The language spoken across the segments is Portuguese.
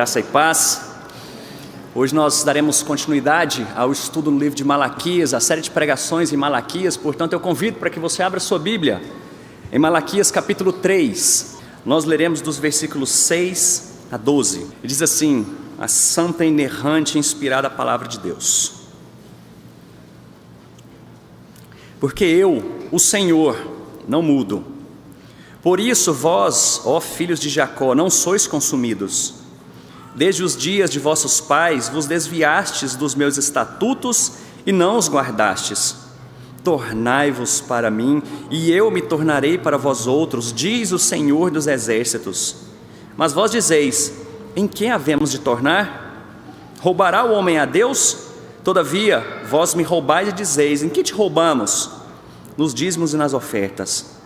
Graça e paz. Hoje nós daremos continuidade ao estudo no livro de Malaquias, a série de pregações em Malaquias. Portanto, eu convido para que você abra sua Bíblia em Malaquias capítulo 3. Nós leremos dos versículos 6 a 12. E diz assim, a santa, inerrante e inspirada palavra de Deus. Porque eu, o Senhor, não mudo. Por isso vós, ó filhos de Jacó, não sois consumidos. Desde os dias de vossos pais vos desviastes dos meus estatutos e não os guardastes. Tornai-vos para mim, e eu me tornarei para vós outros, diz o Senhor dos exércitos. Mas vós dizeis, em quem havemos de tornar? Roubará o homem a Deus? Todavia, vós me roubais e dizeis, em que te roubamos? Nos dízimos e nas ofertas.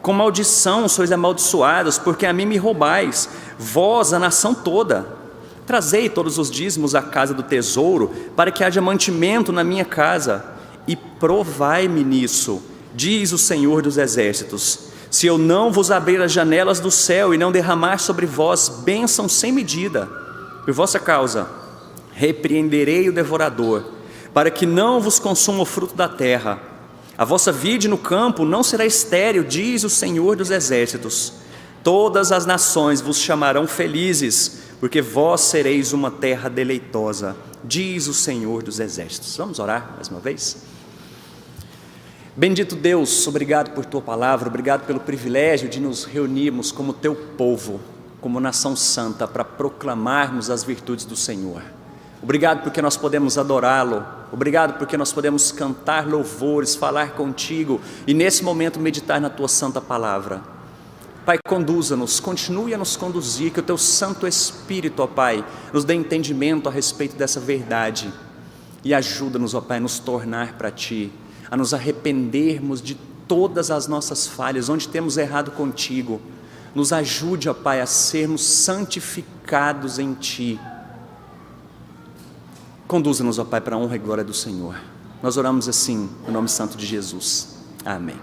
Com maldição sois amaldiçoados, porque a mim me roubais, vós, a nação toda. Trazei todos os dízimos à casa do tesouro, para que haja mantimento na minha casa, e provai-me nisso, diz o Senhor dos exércitos, se eu não vos abrir as janelas do céu e não derramar sobre vós bênção sem medida. Por vossa causa, repreenderei o devorador, para que não vos consuma o fruto da terra. A vossa vide no campo não será estéril, diz o Senhor dos exércitos. Todas as nações vos chamarão felizes, porque vós sereis uma terra deleitosa, diz o Senhor dos exércitos. Vamos orar mais uma vez? Bendito Deus, obrigado por tua palavra, obrigado pelo privilégio de nos reunirmos como teu povo, como nação santa, para proclamarmos as virtudes do Senhor. Obrigado porque nós podemos adorá-lo, obrigado porque nós podemos cantar louvores, falar contigo e nesse momento meditar na tua santa palavra. Pai, conduza-nos, continue a nos conduzir, que o teu Santo Espírito, ó Pai, nos dê entendimento a respeito dessa verdade e ajuda-nos, ó Pai, a nos tornar para Ti, a nos arrependermos de todas as nossas falhas, onde temos errado contigo. Nos ajude, ó Pai, a sermos santificados em Ti. Conduza-nos, ó Pai, para a honra e glória do Senhor. Nós oramos assim, no nome santo de Jesus. Amém.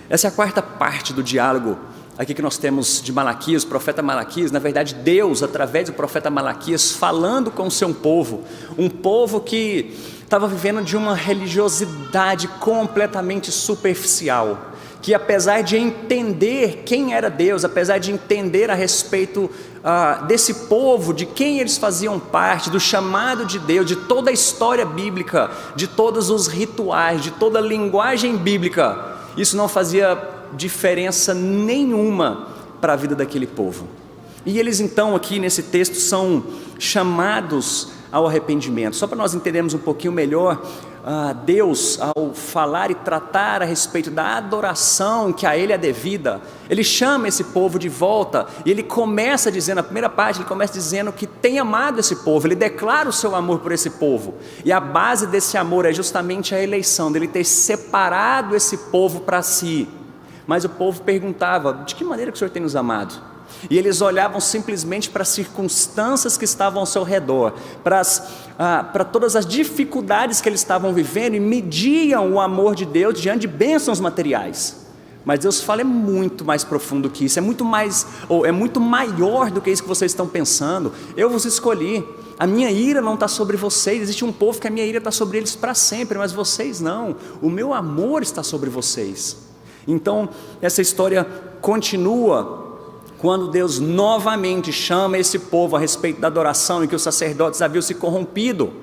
Essa é a quarta parte do diálogo aqui que nós temos de Malaquias, o profeta Malaquias. Na verdade, Deus, através do profeta Malaquias, falando com o seu povo. Um povo que estava vivendo de uma religiosidade completamente superficial. Que apesar de entender quem era Deus, apesar de entender a respeito desse povo, de quem eles faziam parte, do chamado de Deus, de toda a história bíblica, de todos os rituais, de toda a linguagem bíblica, isso não fazia diferença nenhuma para a vida daquele povo. E eles então aqui nesse texto são chamados ao arrependimento. Só para nós entendermos um pouquinho melhor, Deus, ao falar e tratar a respeito da adoração que a Ele é devida, Ele chama esse povo de volta, e Ele começa dizendo, na primeira parte, Ele começa dizendo que tem amado esse povo, Ele declara o seu amor por esse povo, e a base desse amor é justamente a eleição, dele ter separado esse povo para si. Mas o povo perguntava, de que maneira que o Senhor tem nos amado? E eles olhavam simplesmente para as circunstâncias que estavam ao seu redor, para todas as dificuldades que eles estavam vivendo, e mediam o amor de Deus diante de bênçãos materiais. Mas Deus fala, é muito mais profundo que isso, é muito maior do que isso que vocês estão pensando. Eu vos escolhi, a minha ira não está sobre vocês. Existe um povo que a minha ira está sobre eles para sempre, mas vocês não, o meu amor está sobre vocês. Então essa história continua quando Deus novamente chama esse povo a respeito da adoração, em que os sacerdotes haviam se corrompido.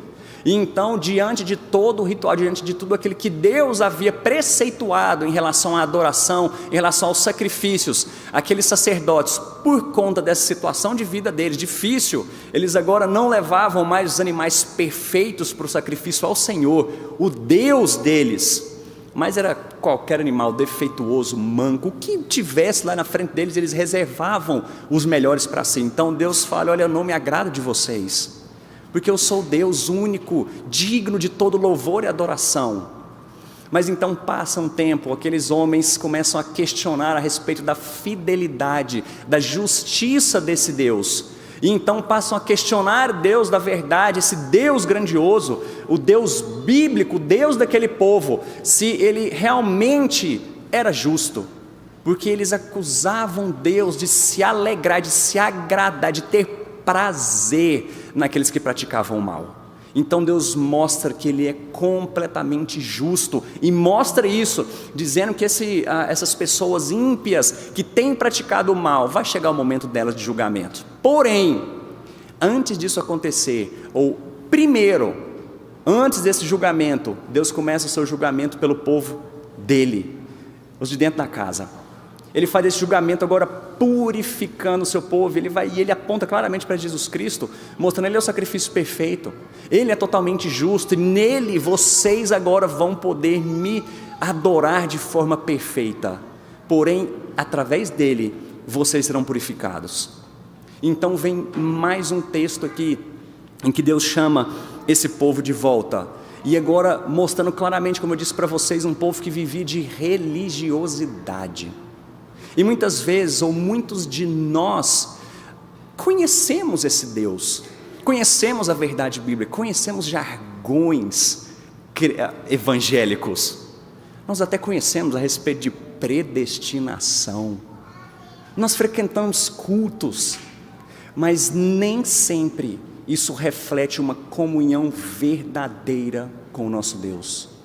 E então, diante de todo o ritual, diante de tudo aquilo que Deus havia preceituado em relação à adoração, em relação aos sacrifícios, aqueles sacerdotes, por conta dessa situação de vida deles, difícil, eles agora não levavam mais os animais perfeitos para o sacrifício ao Senhor, o Deus deles, mas era qualquer animal defeituoso, manco, o que tivesse lá na frente deles, eles reservavam os melhores para si. Então Deus fala, olha, eu não me agrado de vocês, porque eu sou Deus único, digno de todo louvor e adoração. Mas então passa um tempo, aqueles homens começam a questionar a respeito da fidelidade, da justiça desse Deus. E então passam a questionar Deus da verdade, esse Deus grandioso, o Deus bíblico, o Deus daquele povo, se Ele realmente era justo. Porque eles acusavam Deus de se alegrar, de se agradar, de ter prazer naqueles que praticavam o mal. Então Deus mostra que Ele é completamente justo, e mostra isso, dizendo que essas pessoas ímpias que têm praticado o mal, vai chegar o momento delas de julgamento. Porém, antes disso acontecer, ou primeiro, antes desse julgamento, Deus começa o seu julgamento pelo povo dele, os de dentro da casa. Ele faz esse julgamento agora purificando o seu povo, e ele aponta claramente para Jesus Cristo, mostrando Ele é o sacrifício perfeito, Ele é totalmente justo, e nele vocês agora vão poder me adorar de forma perfeita, porém, através dele, vocês serão purificados. Então vem mais um texto aqui, em que Deus chama esse povo de volta, e agora mostrando claramente, como eu disse para vocês, um povo que vivia de religiosidade. E muitas vezes, ou muitos de nós, conhecemos esse Deus, conhecemos a verdade bíblica, conhecemos jargões evangélicos, nós até conhecemos a respeito de predestinação, nós frequentamos cultos, mas nem sempre isso reflete uma comunhão verdadeira com o nosso Deus.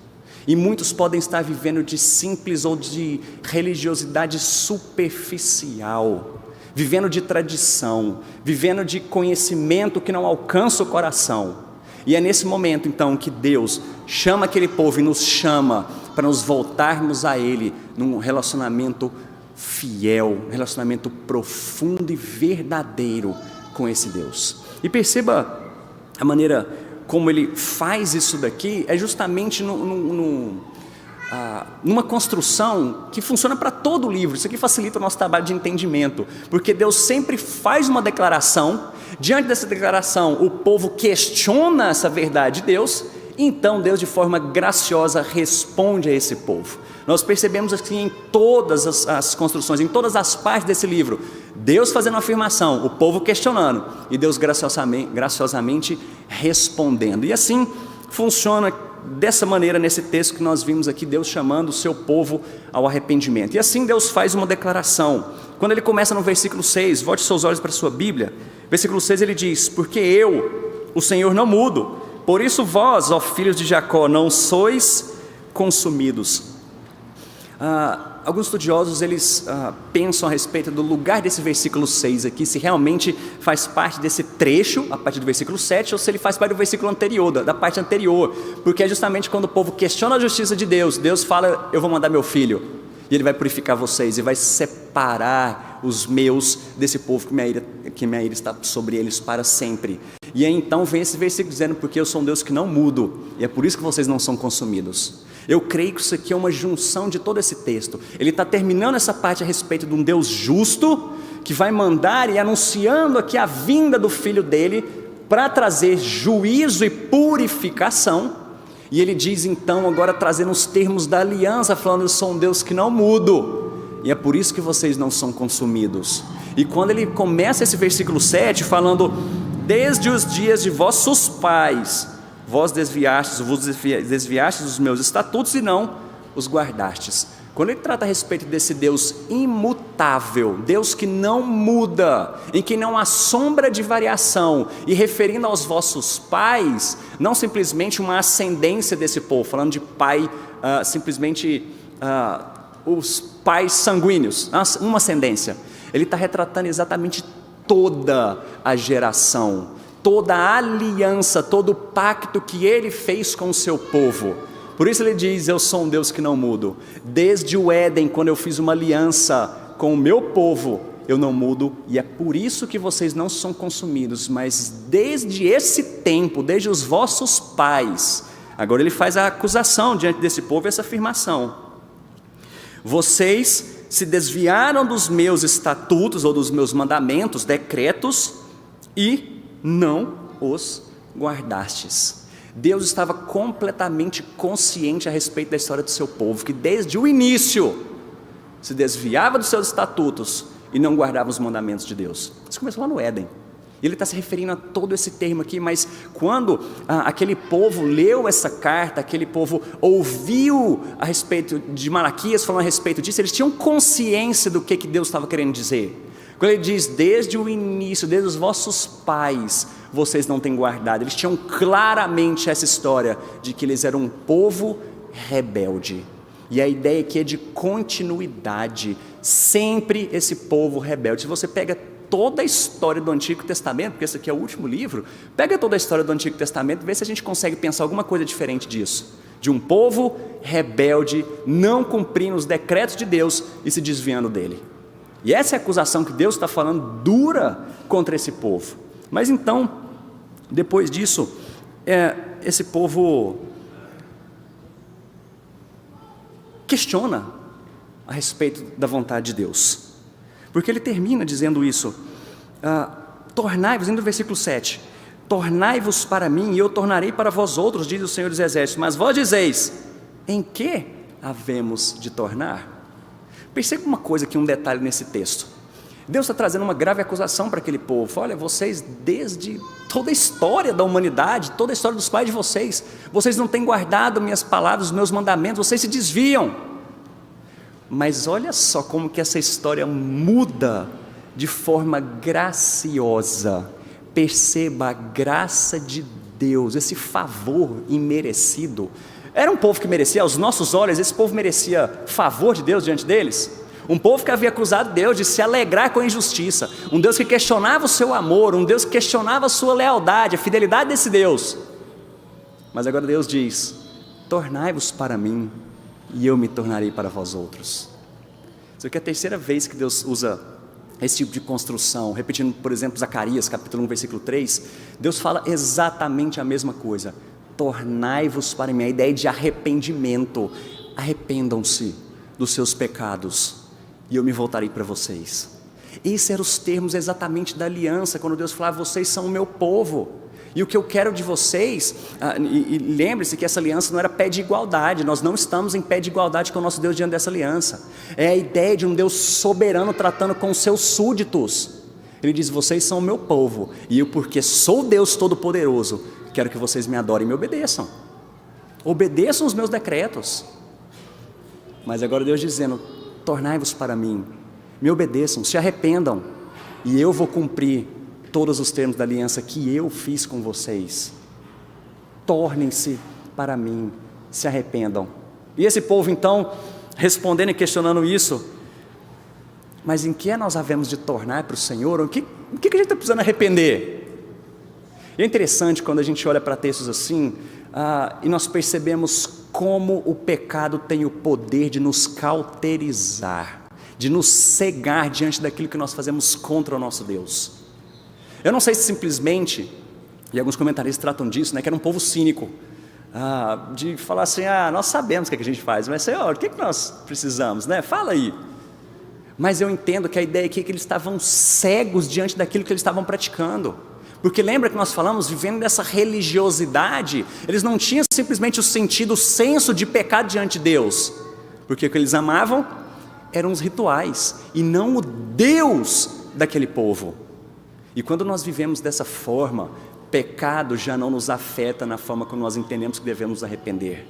E muitos podem estar vivendo de simples ou de religiosidade superficial, vivendo de tradição, vivendo de conhecimento que não alcança o coração. E é nesse momento então que Deus chama aquele povo e nos chama para nos voltarmos a Ele num relacionamento fiel, um relacionamento profundo e verdadeiro com esse Deus. E perceba a maneira como Ele faz isso daqui, é justamente numa construção que funciona para todo o livro. Isso aqui facilita o nosso trabalho de entendimento, porque Deus sempre faz uma declaração, diante dessa declaração o povo questiona essa verdade de Deus, e então Deus de forma graciosa responde a esse povo. Nós percebemos assim em todas as construções, em todas as partes desse livro, Deus fazendo uma afirmação, o povo questionando, e Deus graciosamente respondendo. E assim funciona dessa maneira nesse texto que nós vimos aqui, Deus chamando o seu povo ao arrependimento. E assim Deus faz uma declaração. Quando Ele começa no versículo 6, volte seus olhos para a sua Bíblia, versículo 6 Ele diz: porque eu, o Senhor, não mudo, por isso vós, ó filhos de Jacó, não sois consumidos. Alguns estudiosos eles pensam a respeito do lugar desse versículo 6 aqui, se realmente faz parte desse trecho, a partir do versículo 7, ou se ele faz parte do versículo anterior, da parte anterior, porque é justamente quando o povo questiona a justiça de Deus, Deus fala: eu vou mandar meu filho, e Ele vai purificar vocês, e vai separar os meus desse povo, que minha ira está sobre eles para sempre. E aí então vem esse versículo dizendo: porque eu sou um Deus que não mudo, e é por isso que vocês não são consumidos. Eu creio que isso aqui é uma junção de todo esse texto. Ele está terminando essa parte a respeito de um Deus justo, que vai mandar e anunciando aqui a vinda do Filho dele, para trazer juízo e purificação. E ele diz então, agora trazendo os termos da aliança, falando: eu sou um Deus que não mudo, e é por isso que vocês não são consumidos. E quando ele começa esse versículo 7 falando: desde os dias de vossos pais vos desviastes dos meus estatutos e não os guardastes. Quando ele trata a respeito desse Deus imutável, Deus que não muda, em que não há sombra de variação, e referindo aos vossos pais, não simplesmente uma ascendência desse povo, falando de pai, simplesmente os pais sanguíneos, uma ascendência. Ele está retratando exatamente toda a geração, toda a aliança, todo o pacto que Ele fez com o seu povo. Por isso Ele diz: eu sou um Deus que não mudo. Desde o Éden, quando eu fiz uma aliança com o meu povo, eu não mudo, e é por isso que vocês não são consumidos. Mas desde esse tempo, desde os vossos pais, agora Ele faz a acusação diante desse povo, essa afirmação: vocês se desviaram dos meus estatutos ou dos meus mandamentos, decretos, e não os guardastes. Deus estava completamente consciente a respeito da história do seu povo, que desde o início se desviava dos seus estatutos e não guardava os mandamentos de Deus. Isso começou lá no Éden. Ele está se referindo a todo esse termo aqui, mas quando aquele povo leu essa carta, aquele povo ouviu a respeito de Malaquias, falando a respeito disso, eles tinham consciência do que Deus estava querendo dizer. Quando ele diz, desde o início, desde os vossos pais, vocês não têm guardado. Eles tinham claramente essa história de que eles eram um povo rebelde. E a ideia aqui é de continuidade, sempre esse povo rebelde. Se você pega toda a história do Antigo Testamento, porque esse aqui é o último livro, pega toda a história do Antigo Testamento e vê se a gente consegue pensar alguma coisa diferente disso. De um povo rebelde, não cumprindo os decretos de Deus e se desviando dele. E essa é a acusação que Deus está falando dura contra esse povo. Mas então, depois disso, esse povo questiona a respeito da vontade de Deus. Porque ele termina dizendo isso, tornai-vos, indo no versículo 7, tornai-vos para mim e eu tornarei para vós outros, diz o Senhor dos Exércitos, mas vós dizeis, em que havemos de tornar? Perceba uma coisa aqui, um detalhe nesse texto. Deus está trazendo uma grave acusação para aquele povo. Olha, vocês desde toda a história da humanidade, toda a história dos pais de vocês não têm guardado minhas palavras, os meus mandamentos, vocês se desviam. Mas olha só como que essa história muda de forma graciosa. Perceba a graça de Deus, esse favor imerecido. Era um povo que merecia, aos nossos olhos, esse povo merecia favor de Deus diante deles. Um povo que havia acusado Deus de se alegrar com a injustiça. Um Deus que questionava o seu amor, um Deus que questionava a sua lealdade, a fidelidade desse Deus. Mas agora Deus diz, tornai-vos para mim e eu me tornarei para vós outros. Isso aqui é a terceira vez que Deus usa esse tipo de construção. Repetindo, por exemplo, Zacarias, capítulo 1, versículo 3, Deus fala exatamente a mesma coisa. Tornai-vos para mim, a ideia de arrependimento. Arrependam-se dos seus pecados e eu me voltarei para vocês. Esses eram os termos exatamente da aliança, quando Deus falava, vocês são o meu povo, e o que eu quero de vocês, e lembre-se que essa aliança não era pé de igualdade, nós não estamos em pé de igualdade com o nosso Deus diante dessa aliança, é a ideia de um Deus soberano tratando com os seus súditos. Ele diz, vocês são o meu povo, e eu, porque sou Deus Todo-Poderoso, quero que vocês me adorem e me obedeçam, obedeçam os meus decretos. Mas agora Deus dizendo, tornai-vos para mim, me obedeçam, se arrependam, e eu vou cumprir todos os termos da aliança que eu fiz com vocês. Tornem-se para mim, se arrependam. E esse povo então, respondendo e questionando isso, mas em que nós havemos de tornar para o Senhor? O que a gente está precisando arrepender? E é interessante quando a gente olha para textos assim, e nós percebemos como o pecado tem o poder de nos cauterizar, de nos cegar diante daquilo que nós fazemos contra o nosso Deus. Eu não sei se simplesmente, e alguns comentaristas tratam disso, que era um povo cínico, de falar assim, nós sabemos o que a gente faz, mas Senhor, o que nós precisamos, fala aí. Mas eu entendo que a ideia aqui é que eles estavam cegos diante daquilo que eles estavam praticando. Porque lembra que nós falamos, vivendo dessa religiosidade, eles não tinham simplesmente o sentido, o senso de pecado diante de Deus. Porque o que eles amavam eram os rituais, e não o Deus daquele povo. E quando nós vivemos dessa forma, pecado já não nos afeta na forma como nós entendemos que devemos nos arrepender.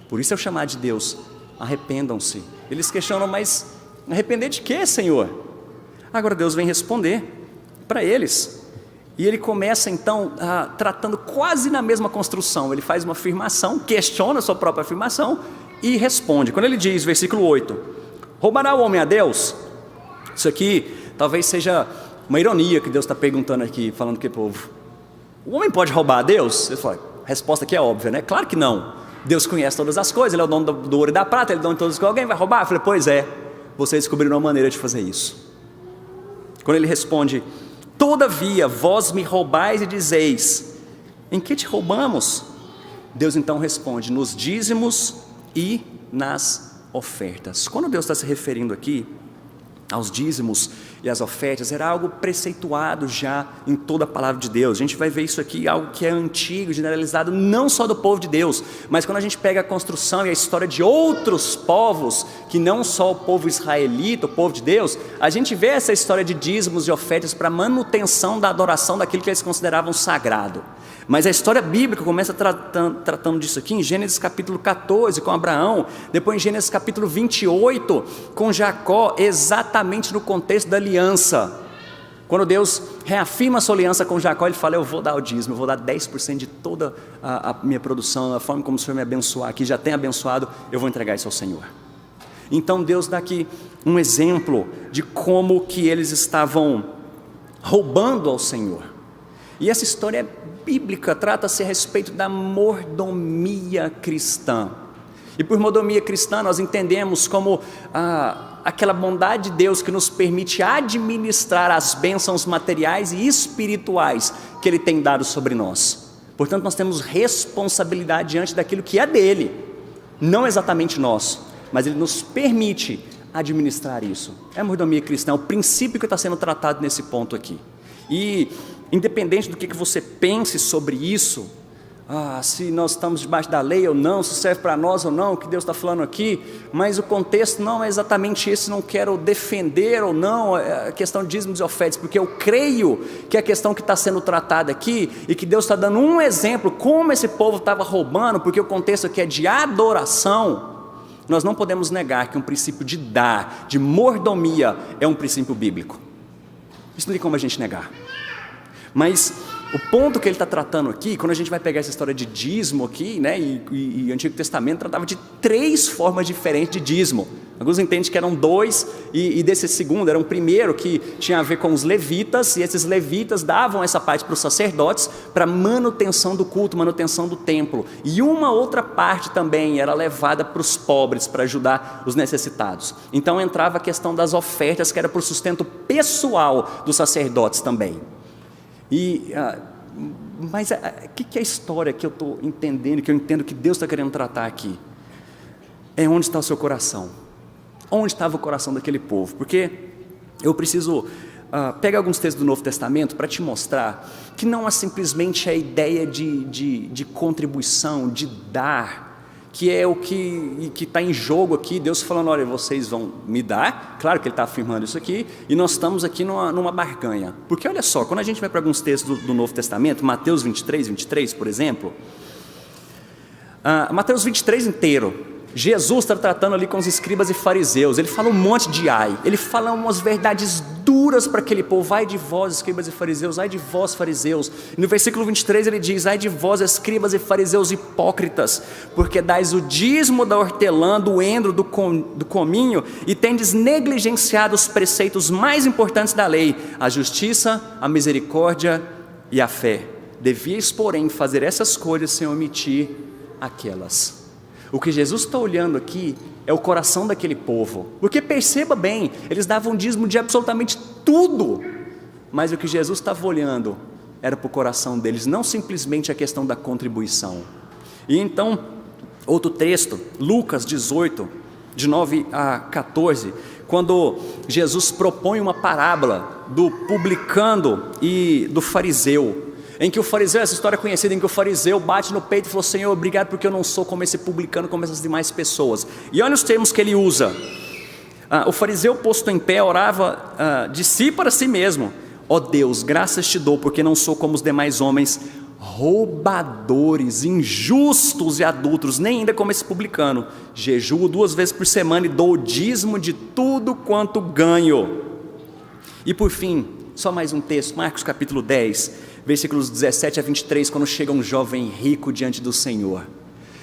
Por isso é o chamado de Deus, arrependam-se. Eles questionam, mas arrepender de quê, Senhor? Agora Deus vem responder para eles. E ele começa então tratando quase na mesma construção. Ele faz uma afirmação, questiona a sua própria afirmação e responde. Quando ele diz, versículo 8, roubará o homem a Deus? Isso aqui talvez seja uma ironia que Deus está perguntando aqui, falando que povo, o homem pode roubar a Deus? Ele fala, a resposta aqui é óbvia, Claro que não. Deus conhece todas as coisas, Ele é o dono do ouro e da prata, Ele é o dono de todas as coisas. Alguém vai roubar? Eu falei, pois é, vocês descobriram uma maneira de fazer isso. Quando ele responde, todavia vós me roubais e dizeis, em que te roubamos? Deus então responde, nos dízimos e nas ofertas. Quando Deus está se referindo aqui aos dízimos e às ofertas, era algo preceituado já em toda a palavra de Deus. A gente vai ver isso aqui, algo que é antigo, generalizado, não só do povo de Deus, mas quando a gente pega a construção e a história de outros povos, que não só o povo israelita, o povo de Deus, a gente vê essa história de dízimos e ofertas para manutenção da adoração daquilo que eles consideravam sagrado. Mas a história bíblica começa tratando disso aqui em Gênesis capítulo 14 com Abraão, depois em Gênesis capítulo 28 com Jacó, exatamente no contexto da aliança aliança. Quando Deus reafirma a sua aliança com Jacó, Ele fala: eu vou dar o dízimo, eu vou dar 10% de toda a minha produção, a forma como o Senhor me abençoar, que já tem abençoado, eu vou entregar isso ao Senhor. Então Deus dá aqui um exemplo de como que eles estavam roubando ao Senhor. E essa história é bíblica, trata-se a respeito da mordomia cristã. E por mordomia cristã nós entendemos como aquela bondade de Deus que nos permite administrar as bênçãos materiais e espirituais que Ele tem dado sobre nós. Portanto, nós temos responsabilidade diante daquilo que é dele, não exatamente nosso, mas Ele nos permite administrar isso. É a mordomia cristã, é o princípio que está sendo tratado nesse ponto aqui. E independente do que você pense sobre isso, se nós estamos debaixo da lei ou não, se serve para nós ou não, o que Deus está falando aqui, mas o contexto não é exatamente esse, não quero defender ou não a questão de dízimos e ofertas, porque eu creio que a questão que está sendo tratada aqui, e que Deus está dando um exemplo, como esse povo estava roubando, porque o contexto aqui é de adoração, nós não podemos negar que um princípio de dar, de mordomia, é um princípio bíblico. Isso não tem como a gente negar. Mas o ponto que ele está tratando aqui, quando a gente vai pegar essa história de dízimo aqui, né, e o Antigo Testamento tratava de 3 formas diferentes de dízimo. Alguns entendem que eram 2, e desse segundo era um primeiro que tinha a ver com os levitas, e esses levitas davam essa parte para os sacerdotes, para manutenção do culto, manutenção do templo. E uma outra parte também era levada para os pobres, para ajudar os necessitados. Então entrava a questão das ofertas, que era para o sustento pessoal dos sacerdotes também. Mas o que é a história que eu estou entendendo, que eu entendo que Deus está querendo tratar aqui? É onde está o seu coração. Onde estava o coração daquele povo? Porque eu preciso pegar alguns textos do Novo Testamento para te mostrar que não é simplesmente a ideia de contribuição, de dar, que é o que está em jogo aqui. Deus falando: olha, vocês vão me dar. Claro que Ele está afirmando isso aqui, e nós estamos aqui numa barganha. Porque olha só, quando a gente vai para alguns textos do Novo Testamento, Mateus 23, por exemplo, Mateus 23 inteiro, Jesus está tratando ali com os escribas e fariseus. Ele fala um monte de ai, ele fala umas verdades duras para aquele povo: ai de vós, escribas e fariseus, ai de vós, fariseus. E no versículo 23 ele diz: ai de vós, escribas e fariseus hipócritas, porque dais o dízimo da hortelã, do endro, do cominho, e tendes negligenciado os preceitos mais importantes da lei, a justiça, a misericórdia e a fé. Devíeis, porém, fazer essas coisas sem omitir aquelas. O que Jesus está olhando aqui é o coração daquele povo, porque perceba bem, eles davam dízimo de absolutamente tudo, mas o que Jesus estava olhando era para o coração deles, não simplesmente a questão da contribuição. E então, outro texto, Lucas 18, de 9 a 14, quando Jesus propõe uma parábola do publicano e do fariseu, em que o fariseu, essa história é conhecida, em que o fariseu bate no peito e falou: Senhor, obrigado porque eu não sou como esse publicano, como essas demais pessoas. E olha os termos que ele usa. O fariseu, posto em pé, orava de si para si mesmo: ó Deus, graças te dou porque não sou como os demais homens, roubadores, injustos e adúlteros, nem ainda como esse publicano. Jejuo 2 vezes por semana e dou o dízimo de tudo quanto ganho. E por fim, só mais um texto, Marcos capítulo 10, versículos 17 a 23, quando chega um jovem rico diante do Senhor.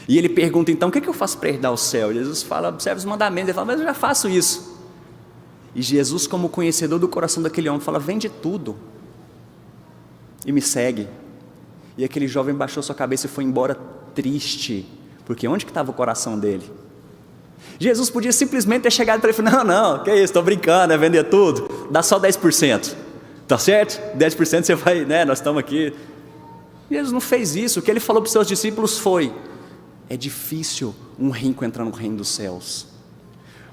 E ele pergunta então: o que eu faço para herdar o céu? Jesus fala: observe os mandamentos. Ele fala: mas eu já faço isso. E Jesus, como conhecedor do coração daquele homem, fala: vende tudo e me segue. E aquele jovem baixou sua cabeça e foi embora triste, porque onde que estava o coração dele? Jesus podia simplesmente ter chegado para ele e falado: não, que isso, estou brincando, é vender tudo, dá só 10%, tá certo? 10% você vai, né, nós estamos aqui. Jesus não fez isso. O que ele falou para os seus discípulos foi: é difícil um rico entrar no reino dos céus.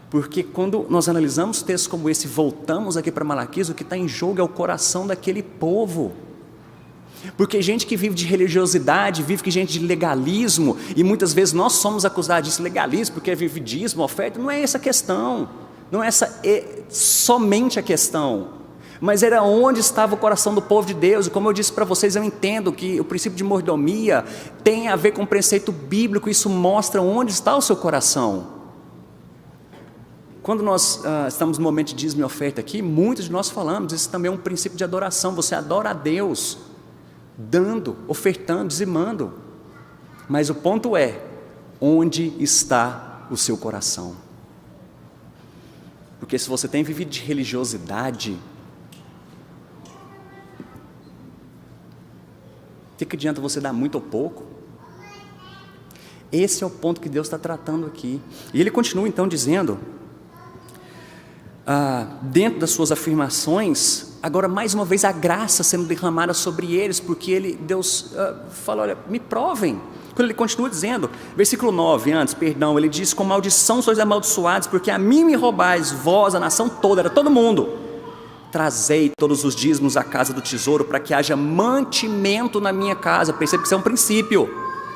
Porque quando nós analisamos textos como esse, voltamos aqui para Malaquias, o que está em jogo é o coração daquele povo. Porque gente que vive de religiosidade, vive que gente de legalismo, e muitas vezes nós somos acusados disso, legalismo, porque vive dízimo, oferta. Não é essa a questão, não é essa somente a questão, mas era onde estava o coração do povo de Deus. E como eu disse para vocês, eu entendo que o princípio de mordomia tem a ver com o preceito bíblico. Isso mostra onde está o seu coração. quando nós estamos no momento de dízimo e oferta aqui, muitos de nós falamos, isso também é um princípio de adoração, você adora a Deus, dando, ofertando, dizimando, mas o ponto é, onde está o seu coração? Porque se você tem vivido de religiosidade, o que adianta você dar muito ou pouco? Esse é o ponto que Deus está tratando aqui. E Ele continua então dizendo, dentro das suas afirmações, agora mais uma vez a graça sendo derramada sobre eles, porque Deus fala, olha, me provem. Quando Ele continua dizendo, versículo 9 antes, perdão, Ele diz, com maldição sois amaldiçoados, porque a mim me roubais, vós, a nação toda, era todo mundo. Trazei todos os dízimos à casa do tesouro, para que haja mantimento na minha casa. Percebe que isso é um princípio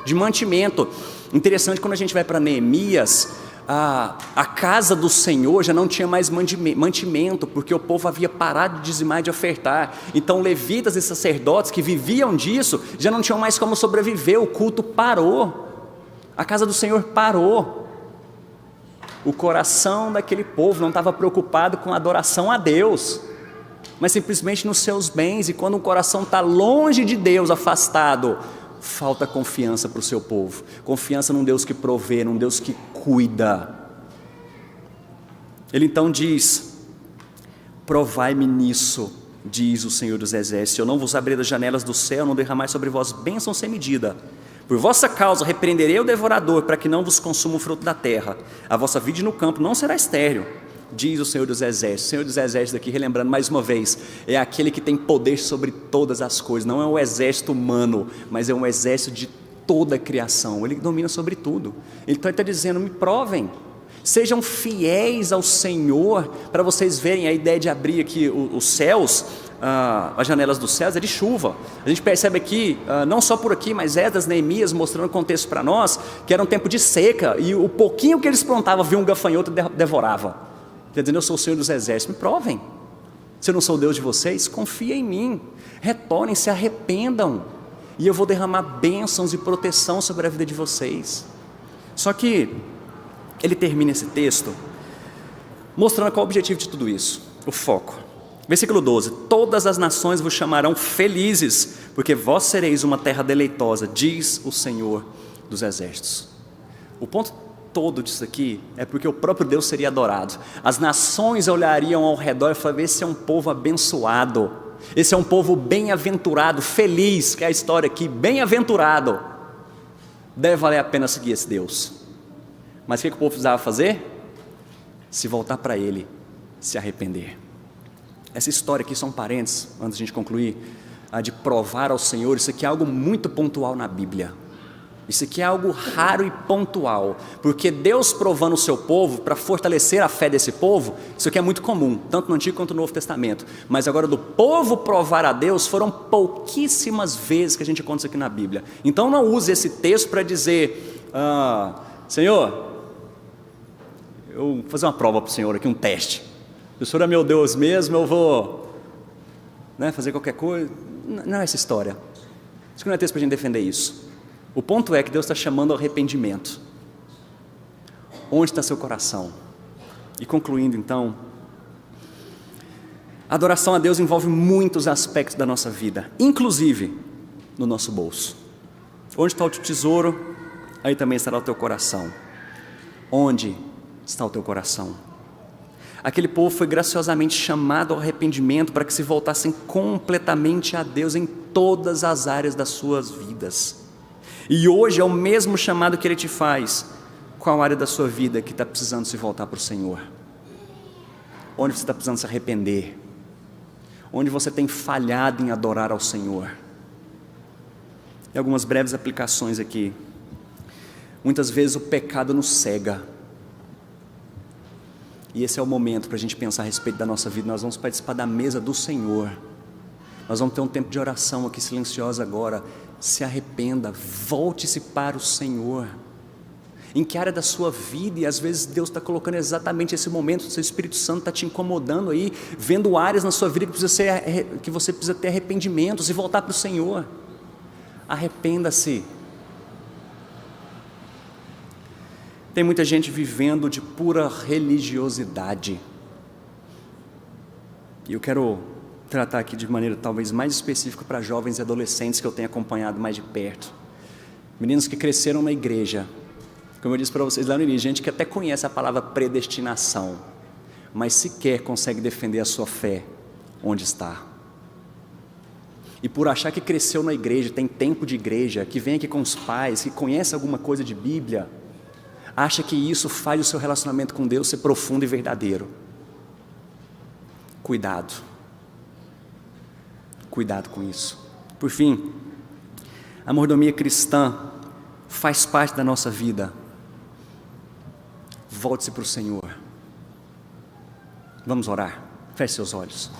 de mantimento. Interessante, quando a gente vai para Neemias, a casa do Senhor já não tinha mais mantimento, porque o povo havia parado de dizimar e de ofertar. Então levitas e sacerdotes que viviam disso, já não tinham mais como sobreviver, o culto parou, a casa do Senhor parou. O coração daquele povo não estava preocupado com a adoração a Deus, mas simplesmente nos seus bens. E quando o coração está longe de Deus, afastado, falta confiança para o seu povo, confiança num Deus que provê, num Deus que cuida. Ele então diz, provai-me nisso, diz o Senhor dos Exércitos, eu não vos abrirei das janelas do céu, não derramai sobre vós bênção sem medida. Por vossa causa repreenderei o devorador, para que não vos consuma o fruto da terra. A vossa vide no campo não será estéril, diz o Senhor dos Exércitos. O Senhor dos Exércitos aqui, relembrando mais uma vez, é aquele que tem poder sobre todas as coisas. Não é um exército humano, mas é um exército de toda a criação. Ele domina sobre tudo. Ele está dizendo, me provem, sejam fiéis ao Senhor, para vocês verem. A ideia de abrir aqui os céus, as janelas dos céus, é de chuva. A gente percebe aqui, não só por aqui, mas Esdras, Neemias, mostrando o contexto para nós, que era um tempo de seca, e o pouquinho que eles plantavam, vinha um gafanhoto e devorava. Está dizendo, eu sou o Senhor dos Exércitos, me provem. Se eu não sou o Deus de vocês, confia em mim, retornem, se arrependam, e eu vou derramar bênçãos e proteção sobre a vida de vocês. Só que ele termina esse texto mostrando qual é o objetivo de tudo isso, o foco. Versículo 12, todas as nações vos chamarão felizes, porque vós sereis uma terra deleitosa, diz o Senhor dos Exércitos. O ponto todo disso aqui é porque o próprio Deus seria adorado. As nações olhariam ao redor e falariam, esse é um povo abençoado, esse é um povo bem-aventurado, feliz, que é a história aqui, bem-aventurado, deve valer a pena seguir esse Deus. Mas o que o povo precisava fazer? Se voltar para Ele, se arrepender. Essa história aqui, são parênteses, antes de a gente concluir, de provar ao Senhor, isso aqui é algo muito pontual na Bíblia. Isso aqui é algo raro e pontual, porque Deus provando o seu povo, para fortalecer a fé desse povo, isso aqui é muito comum, tanto no Antigo quanto no Novo Testamento. Mas agora do povo provar a Deus, foram pouquíssimas vezes que a gente encontra isso aqui na Bíblia. Então não use esse texto para dizer, Senhor, eu vou fazer uma prova para o Senhor aqui, um teste. O Senhor é meu Deus mesmo, eu vou fazer qualquer coisa. Não é essa história. Isso não é texto para a gente defender isso. O ponto é que Deus está chamando ao arrependimento. Onde está seu coração? E concluindo então, a adoração a Deus envolve muitos aspectos da nossa vida, inclusive no nosso bolso. Onde está o teu tesouro, aí também estará o teu coração. Onde está o teu coração? Aquele povo foi graciosamente chamado ao arrependimento para que se voltassem completamente a Deus em todas as áreas das suas vidas. E hoje é o mesmo chamado que Ele te faz. Qual área da sua vida que está precisando se voltar para o Senhor? Onde você está precisando se arrepender? Onde você tem falhado em adorar ao Senhor? E algumas breves aplicações aqui. Muitas vezes o pecado nos cega. E esse é o momento para a gente pensar a respeito da nossa vida. Nós vamos participar da mesa do Senhor. Nós vamos ter um tempo de oração aqui silenciosa agora. Se arrependa, volte-se para o Senhor. Em que área da sua vida, e às vezes Deus está colocando exatamente esse momento, o seu Espírito Santo está te incomodando aí, vendo áreas na sua vida que você precisa ter arrependimento, se voltar para o Senhor. Arrependa-se. Tem muita gente vivendo de pura religiosidade. E eu quero tratar aqui de maneira talvez mais específica para jovens e adolescentes que eu tenho acompanhado mais de perto. Meninos que cresceram na igreja. Como eu disse para vocês lá no início, gente que até conhece a palavra predestinação, mas sequer consegue defender a sua fé onde está. E por achar que cresceu na igreja, tem tempo de igreja, que vem aqui com os pais, que conhece alguma coisa de Bíblia, acha que isso faz o seu relacionamento com Deus ser profundo e verdadeiro. Cuidado. Cuidado com isso. Por fim, a mordomia cristã faz parte da nossa vida. Volte-se para o Senhor. Vamos orar. Feche seus olhos.